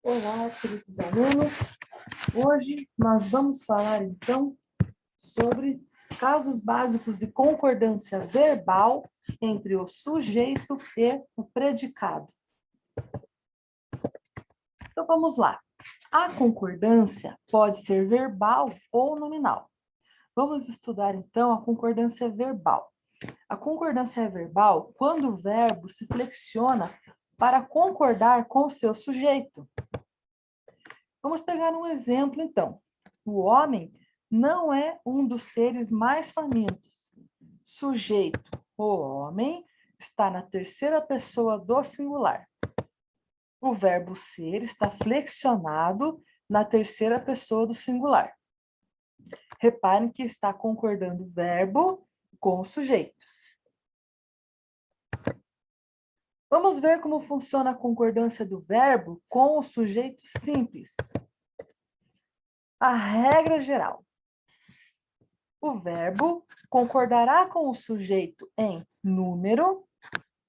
Olá, queridos alunos. Hoje nós vamos falar, então, sobre casos básicos de concordância verbal entre o sujeito e o predicado. Então, vamos lá. A concordância pode ser verbal ou nominal. Vamos estudar, então, a concordância verbal. A concordância é verbal quando o verbo se flexiona para concordar com o seu sujeito. Vamos pegar um exemplo, então. O homem não é um dos seres mais famintos. Sujeito, o homem, está na terceira pessoa do singular. O verbo ser está flexionado na terceira pessoa do singular. Reparem que está concordando o verbo com o sujeito. Vamos ver como funciona a concordância do verbo com o sujeito simples. A regra geral. O verbo concordará com o sujeito em número,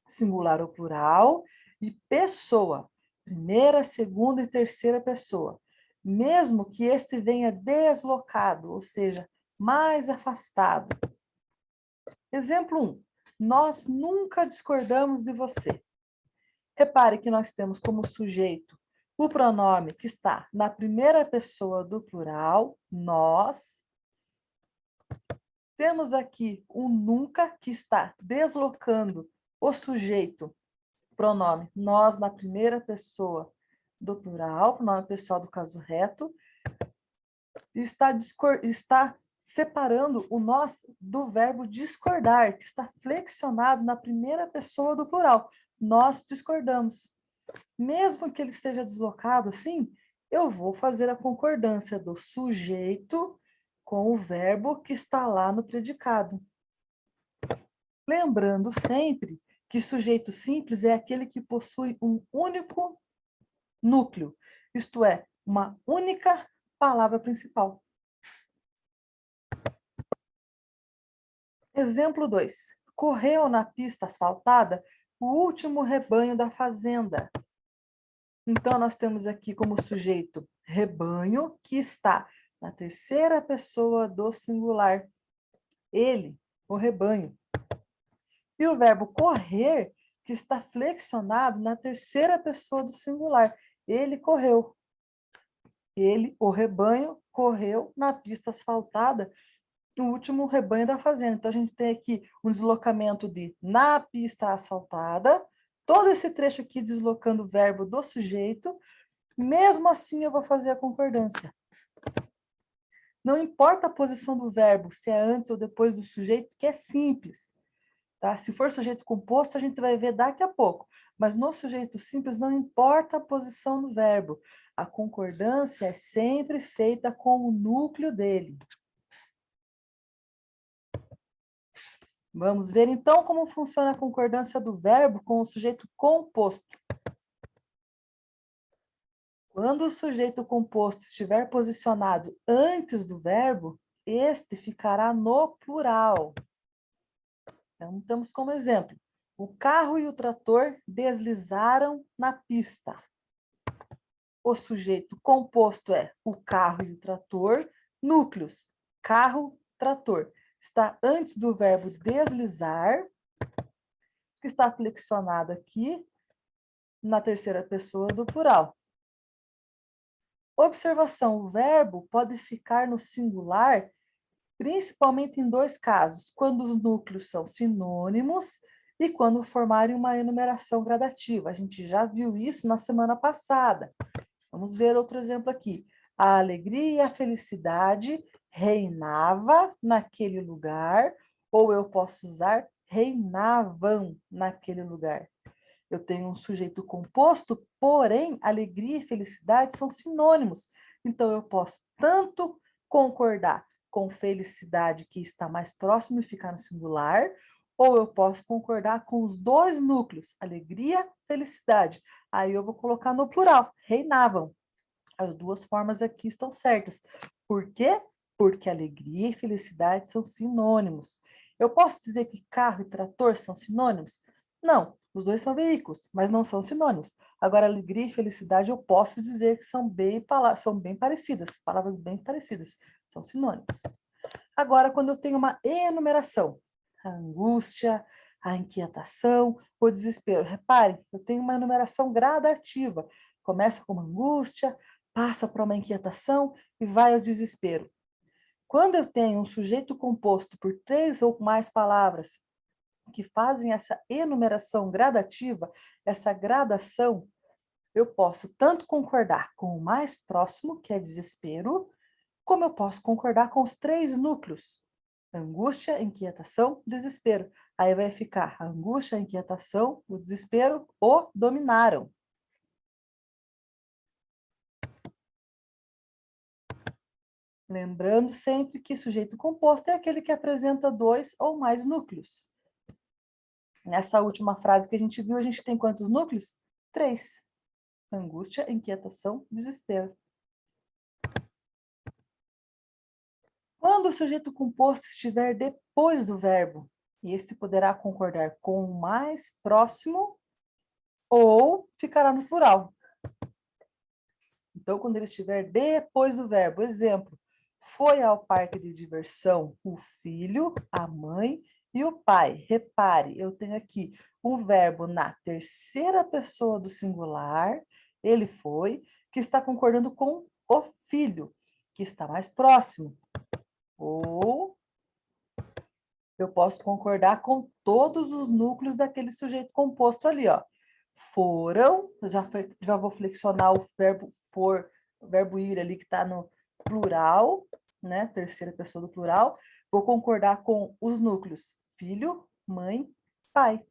singular ou plural, e pessoa, primeira, segunda e terceira pessoa, mesmo que este venha deslocado, ou seja, mais afastado. Exemplo 1. Nós nunca discordamos de você. Repare que nós temos como sujeito o pronome que está na primeira pessoa do plural, nós. Temos aqui o nunca, que está deslocando o sujeito, pronome nós na primeira pessoa do plural, pronome pessoal do caso reto, está separando o nós do verbo discordar, que está flexionado na primeira pessoa do plural. Nós discordamos. Mesmo que ele esteja deslocado assim, eu vou fazer a concordância do sujeito com o verbo que está lá no predicado. Lembrando sempre que sujeito simples é aquele que possui um único núcleo, isto é, uma única palavra principal. Exemplo 2. Correu na pista asfaltada o último rebanho da fazenda. Então, nós temos aqui como sujeito rebanho, que está na terceira pessoa do singular. Ele, o rebanho. E o verbo correr, que está flexionado na terceira pessoa do singular. Ele correu. Ele, o rebanho, correu na pista asfaltada, o último rebanho da fazenda. Então, a gente tem aqui um deslocamento de na pista asfaltada, todo esse trecho aqui deslocando o verbo do sujeito. Mesmo assim, eu vou fazer a concordância. Não importa a posição do verbo, se é antes ou depois do sujeito, que é simples. Tá? Se for sujeito composto, a gente vai ver daqui a pouco. Mas no sujeito simples, não importa a posição do verbo. A concordância é sempre feita com o núcleo dele. Vamos ver, então, como funciona a concordância do verbo com o sujeito composto. Quando o sujeito composto estiver posicionado antes do verbo, este ficará no plural. Então, temos como exemplo, o carro e o trator deslizaram na pista. O sujeito composto é o carro e o trator, núcleos, carro, trator. Está antes do verbo deslizar, que está flexionado aqui na terceira pessoa do plural. Observação, o verbo pode ficar no singular, principalmente em dois casos, quando os núcleos são sinônimos e quando formarem uma enumeração gradativa. A gente já viu isso na semana passada. Vamos ver outro exemplo aqui. A alegria e a felicidade reinava naquele lugar, ou eu posso usar reinavam naquele lugar. Eu tenho um sujeito composto, porém, alegria e felicidade são sinônimos. Então, eu posso tanto concordar com felicidade, que está mais próximo e ficar no singular, ou eu posso concordar com os dois núcleos, alegria, felicidade. Aí eu vou colocar no plural, reinavam. As duas formas aqui estão certas. Por quê? Porque alegria e felicidade são sinônimos. Eu posso dizer que carro e trator são sinônimos? Não. Os dois são veículos, mas não são sinônimos. Agora, alegria e felicidade eu posso dizer que são bem parecidas, palavras bem parecidas, são sinônimos. Agora, quando eu tenho uma enumeração, a angústia, a inquietação, o desespero. Repare, eu tenho uma enumeração gradativa. Começa com uma angústia, passa para uma inquietação e vai ao desespero. Quando eu tenho um sujeito composto por 3 ou mais palavras que fazem essa enumeração gradativa, essa gradação, eu posso tanto concordar com o mais próximo, que é desespero, como eu posso concordar com os 3 núcleos, angústia, inquietação, desespero. Aí vai ficar a angústia, a inquietação, o desespero o dominaram. Lembrando sempre que sujeito composto é aquele que apresenta 2 ou mais núcleos. Nessa última frase que a gente viu, a gente tem quantos núcleos? 3. Angústia, inquietação, desespero. Quando o sujeito composto estiver depois do verbo, este poderá concordar com o mais próximo ou ficará no plural. Então, quando ele estiver depois do verbo, exemplo, foi ao parque de diversão o filho, a mãe e o pai. Repare, eu tenho aqui um verbo na terceira pessoa do singular, ele foi, que está concordando com o filho, que está mais próximo. Ou eu posso concordar com todos os núcleos daquele sujeito composto ali, ó. Foram, já vou flexionar o verbo for, o verbo ir ali que está no plural, né? Terceira pessoa do plural. Vou concordar com os núcleos filho, mãe, pai.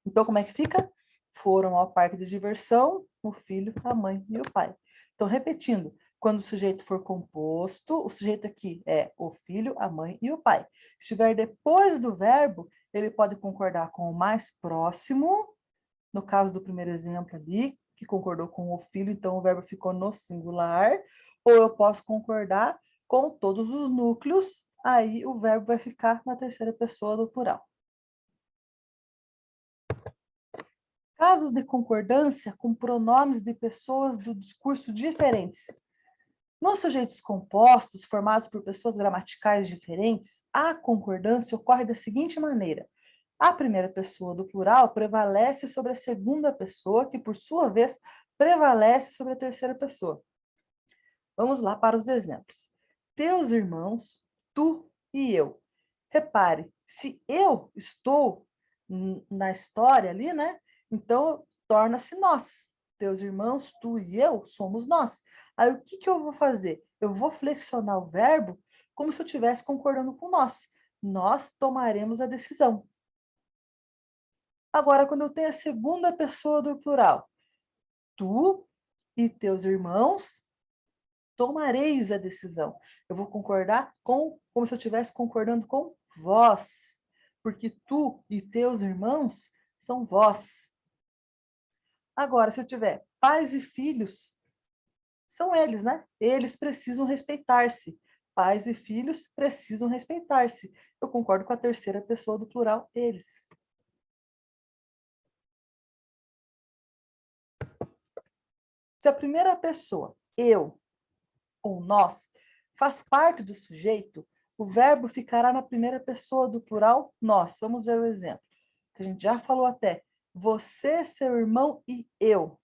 Então, como é que fica? Foram ao parque de diversão o filho, a mãe e o pai. Então, repetindo, quando o sujeito for composto, o sujeito aqui é o filho, a mãe e o pai. Se estiver depois do verbo, ele pode concordar com o mais próximo, no caso do primeiro exemplo ali, que concordou com o filho, então o verbo ficou no singular, ou eu posso concordar com todos os núcleos, aí o verbo vai ficar na terceira pessoa do plural. Casos de concordância com pronomes de pessoas do discurso diferentes. Nos sujeitos compostos, formados por pessoas gramaticais diferentes, a concordância ocorre da seguinte maneira. A primeira pessoa do plural prevalece sobre a segunda pessoa, que, por sua vez, prevalece sobre a terceira pessoa. Vamos lá para os exemplos. Teus irmãos, tu e eu. Repare, se eu estou na história ali, né? Então, torna-se nós. Teus irmãos, tu e eu, somos nós. Aí, o que eu vou fazer? Eu vou flexionar o verbo como se eu estivesse concordando com nós. Nós tomaremos a decisão. Agora, quando eu tenho a segunda pessoa do plural, tu e teus irmãos tomareis a decisão. Eu vou concordar como se eu estivesse concordando com vós, porque tu e teus irmãos são vós. Agora, se eu tiver pais e filhos, são eles, né? Eles precisam respeitar-se. Pais e filhos precisam respeitar-se. Eu concordo com a terceira pessoa do plural, eles. Se a primeira pessoa, eu ou nós, faz parte do sujeito, o verbo ficará na primeira pessoa do plural nós. Vamos ver o exemplo, que a gente já falou até. Você, seu irmão e eu.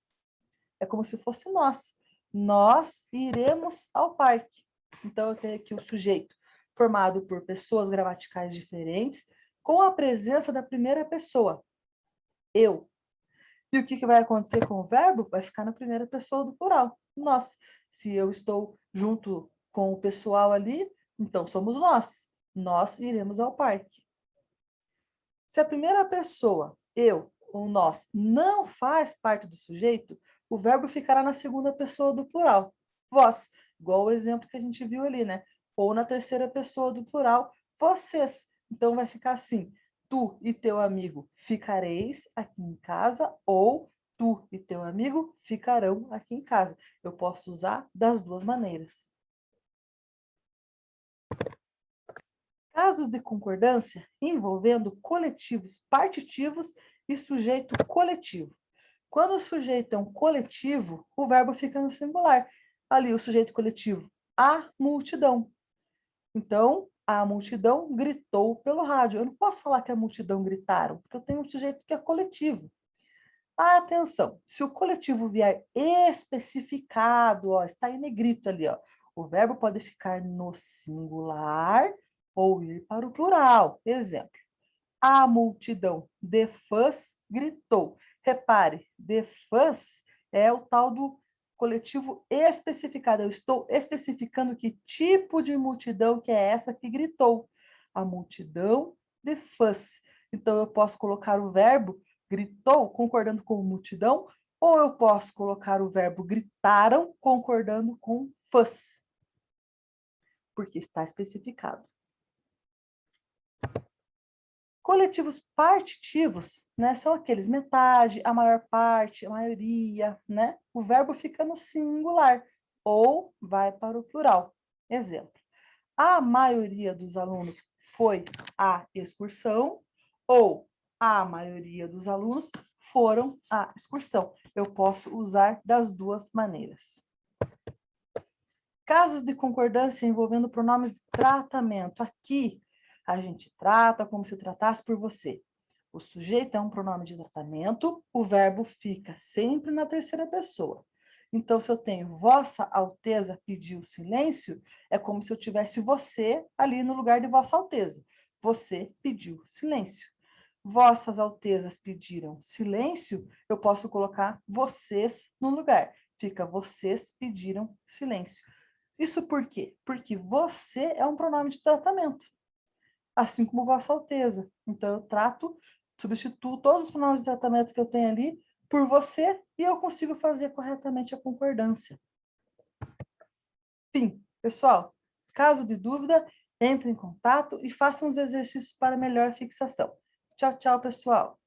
É como se fosse nós. Nós iremos ao parque. Então, eu tenho aqui o sujeito formado por pessoas gramaticais diferentes, com a presença da primeira pessoa, eu. E o que vai acontecer com o verbo? Vai ficar na primeira pessoa do plural, nós. Se eu estou junto com o pessoal ali, então somos nós. Nós iremos ao parque. Se a primeira pessoa, eu ou nós, não faz parte do sujeito, o verbo ficará na segunda pessoa do plural, vós. Igual o exemplo que a gente viu ali, né? Ou na terceira pessoa do plural, vocês. Então vai ficar assim: tu e teu amigo ficareis aqui em casa, ou tu e teu amigo ficarão aqui em casa. Eu posso usar das duas maneiras. Casos de concordância envolvendo coletivos partitivos e sujeito coletivo. Quando o sujeito é um coletivo, o verbo fica no singular. Ali, o sujeito coletivo, a multidão. Então, a multidão gritou pelo rádio. Eu não posso falar que a multidão gritaram, porque eu tenho um sujeito que é coletivo. Atenção, se o coletivo vier especificado, ó, está em negrito ali, ó, o verbo pode ficar no singular ou ir para o plural. Exemplo, a multidão de fãs gritou. Repare, de fãs é o tal do coletivo especificado. Eu estou especificando que tipo de multidão que é essa que gritou. A multidão de fãs. Então, eu posso colocar o verbo gritou, concordando com multidão, ou eu posso colocar o verbo gritaram, concordando com fãs, porque está especificado. Coletivos partitivos, né, são aqueles metade, a maior parte, a maioria, né? O verbo fica no singular ou vai para o plural. Exemplo, a maioria dos alunos foi à excursão ou a maioria dos alunos foram à excursão. Eu posso usar das duas maneiras. Casos de concordância envolvendo pronomes de tratamento. Aqui, a gente trata como se tratasse por você. O sujeito é um pronome de tratamento, o verbo fica sempre na terceira pessoa. Então, se eu tenho Vossa Alteza pediu silêncio, é como se eu tivesse você ali no lugar de Vossa Alteza. Você pediu silêncio. Vossas Altezas pediram silêncio, eu posso colocar vocês no lugar. Fica vocês pediram silêncio. Isso por quê? Porque você é um pronome de tratamento, assim como Vossa Alteza. Então, eu substituo todos os pronomes de tratamento que eu tenho ali por você e eu consigo fazer corretamente a concordância. Fim. Pessoal, caso de dúvida, entre em contato e façam os exercícios para melhor fixação. Tchau, tchau, pessoal.